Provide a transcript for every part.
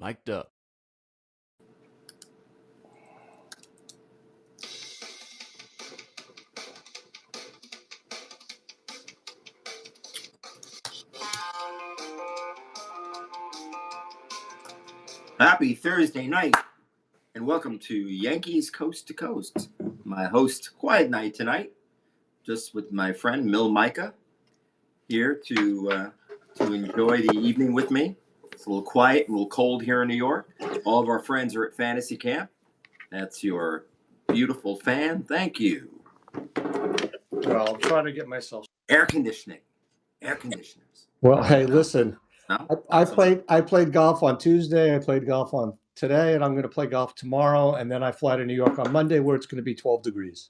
Mic'd up. Happy Thursday night, and welcome to Yankees Coast to Coast. My host, quiet night tonight, just with my friend Mil Micah here to enjoy the evening with me. It's a little quiet, a little cold here in New York. All of our friends are at Fantasy Camp. That's your beautiful fan. Thank you. Well, I'm trying to get myself Air conditioners. Well, hey, listen. No? I played golf on Tuesday. I played golf on today, and I'm going to play golf tomorrow. And then I fly to New York on Monday, where it's going to be 12 degrees.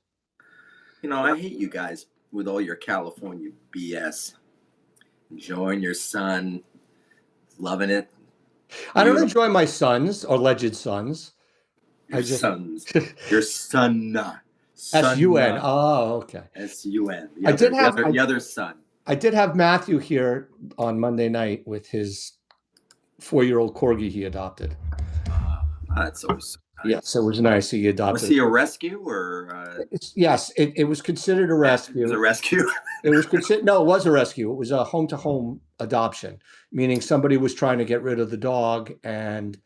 You know, I hate you guys with all your California BS. Enjoying your sun, loving it. I don't enjoy my sons or alleged sons. Sons. Your son. S-U-N. Oh, okay. S-U-N. The other son. I did have Matthew here on Monday night with his 4-year-old corgi he adopted. That's always nice. Yes, it was nice. He adopted. Was he a rescue or? Yes, it was considered a rescue. It was a rescue. It was considered. No, it was a rescue. It was a home-to-home adoption, meaning somebody was trying to get rid of the dog, and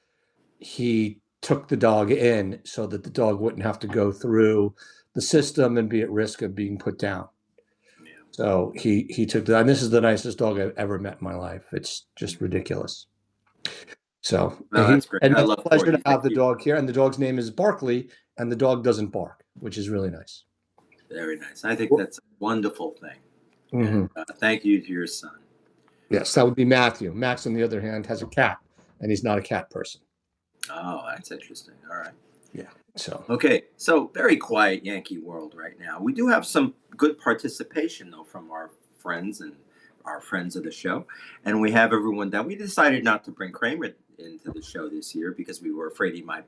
he took the dog in so that the dog wouldn't have to go through the system and be at risk of being put down. Yeah. So he took that, and this is the nicest dog I've ever met in my life. It's just ridiculous. So that's great. And it's a pleasure to have the dog here, and the dog's name is Barkley, and the dog doesn't bark, which is really nice. Very nice. I think that's a wonderful thing. Mm-hmm. And, thank you to your son. Yes, that would be Matthew. Max, on the other hand, has a cat, and he's not a cat person. Oh, that's interesting. All right. Yeah. So okay. So very quiet Yankee world right now. We do have some good participation though from our friends and our friends of the show, and we have everyone down. We decided not to bring Kramer into the show this year because we were afraid he might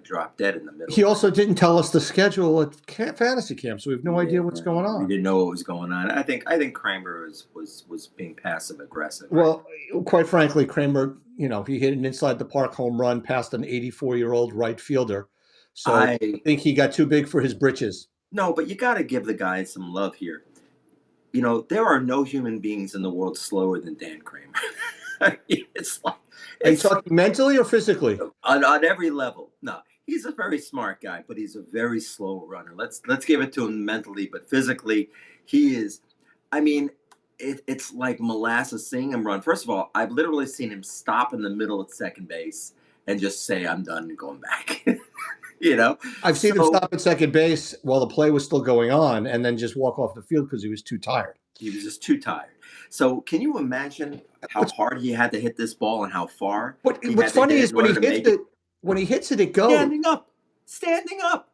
drop dead in the middle. He also didn't tell us the schedule at Fantasy Camp, so we have no idea what's going on. We didn't know what was going on. I think Kramer was being passive aggressive. Well, quite frankly, Kramer, he hit an inside the park home run past an 84-year-old right fielder. So I think he got too big for his britches. No, but you got to give the guy some love here. There are no human beings in the world slower than Dan Kramer. It's like. Are you talking mentally or physically? On every level. No, he's a very smart guy, but he's a very slow runner. Let's give it to him mentally, but physically, he is. I mean, it's like molasses seeing him run. First of all, I've literally seen him stop in the middle at second base and just say, "I'm done," and going back. I've seen him stop at second base while the play was still going on, and then just walk off the field because he was too tired. He was just too tired. So can you imagine how hard he had to hit this ball and how far? What's funny is when he hits it, it goes. Standing up.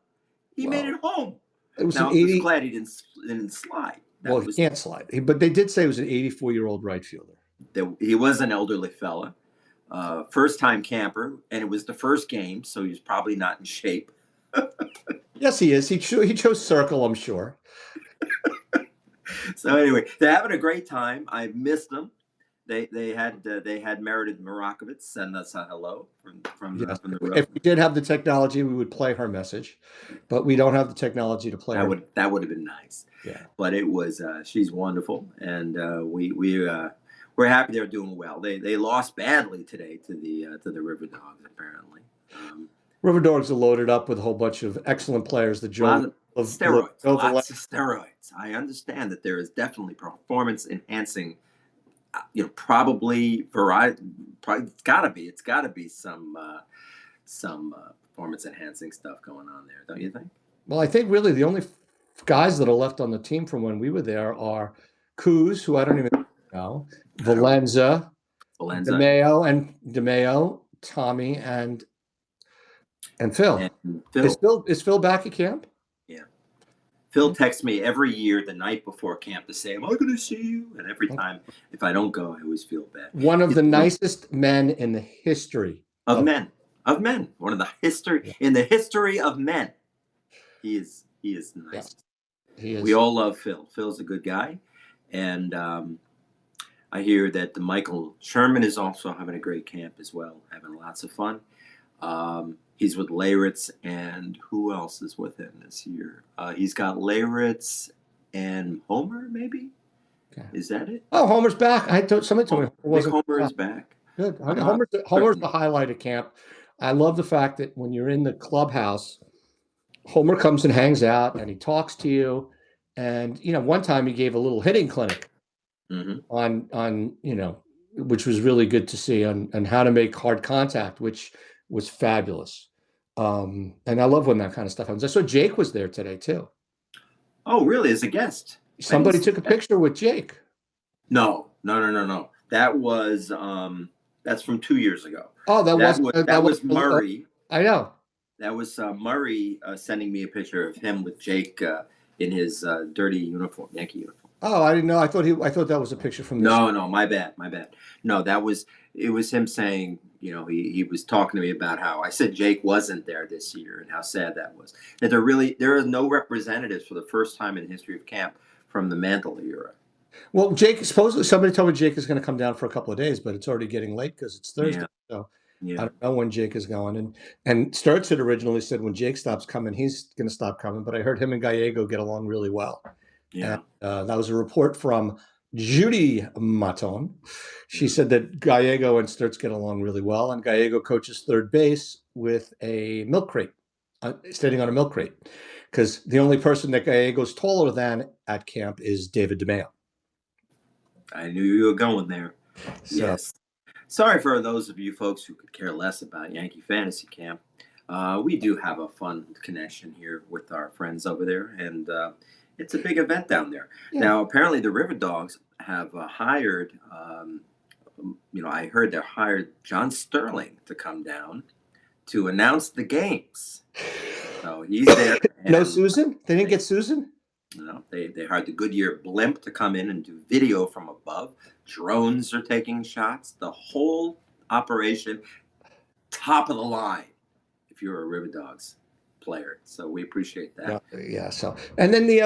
He made it home. It was I'm just glad he didn't slide. He can't slide. But they did say it was an 84-year-old right fielder. He was an elderly fella, first-time camper, and it was the first game, so he was probably not in shape. Yes, he is. He chose Circle, I'm sure. So anyway, they're having a great time. I missed them. They had Meredith Marakovitz send us a hello from the road. If we did have the technology, we would play her message, but we don't have the technology to play her. That would have been nice. Yeah. But it was she's wonderful, and we're happy they're doing well. They lost badly today to the River Dogs apparently. River Dogs are loaded up with a whole bunch of excellent players. Lots of steroids. I understand that there is definitely performance enhancing. Probably it's got to be some performance enhancing stuff going on there, don't you think? Well, I think really the only guys that are left on the team from when we were there are Kuz, who I don't even know, Valenza, DeMayo, Tommy, and Phil. Is Phil back at camp? Yeah. Phil texts me every year the night before camp to say, "Am I going to see you?" And every time, if I don't go, I always feel bad. One of the nicest men in the history of men. One of the history of men. He is nice. Yeah. He is. We all love Phil. Phil's a good guy, and I hear that the Michael Sherman is also having a great camp as well, having lots of fun. He's with Leyritz, and who else is with him this year? He's got Leyritz and Homer, maybe? Okay. Is that it? Oh, Homer's back. Somebody told me Homer I think wasn't. Homer is back. Good. I'm not Homer's certain. the highlight of camp. I love the fact that when you're in the clubhouse, Homer comes and hangs out and he talks to you. And one time he gave a little hitting clinic Hmm. on which was really good to see on how to make hard contact, which was fabulous. And I love when that kind of stuff happens. I saw Jake was there today too. Oh, really? As a guest? I didn't Somebody see took a that. picture with Jake. No. That was that's from 2 years ago. Oh, That was Murray. I know. That was Murray sending me a picture of him with Jake in his dirty uniform, Yankee uniform. Oh, I didn't know. I thought that was a picture from this. No, my bad. No, it was him saying, he was talking to me about how I said Jake wasn't there this year and how sad that was. That there are no representatives for the first time in the history of camp from the Mantle era. Well, Jake, supposedly somebody told me Jake is going to come down for a couple of days, but it's already getting late because it's Thursday. Yeah, So I yeah, don't know when Jake is going. And Sturts had originally said when Jake stops coming, he's going to stop coming. But I heard him and Gallego get along really well. And yeah. that was a report from Judy Maton. She Yeah. said that Gallego and Sturts get along really well, and Gallego coaches third base with a milk crate, standing on a milk crate, because the only person that Gallego's taller than at camp is David DeMeo. I knew you were going there. So Yes. Sorry for those of you folks who could care less about Yankee Fantasy Camp. We do have a fun connection here with our friends over there, and it's a big event down there. yeah. Now, apparently, the River Dogs have hired, I heard they hired John Sterling to come down to announce the games. So he's there. No And Susan? They didn't get Susan? they hired the Goodyear blimp to come in and do video from above. Drones are taking shots. The whole operation, top of the line, if you're a River Dogs player. So we appreciate that. Yeah. So, and then the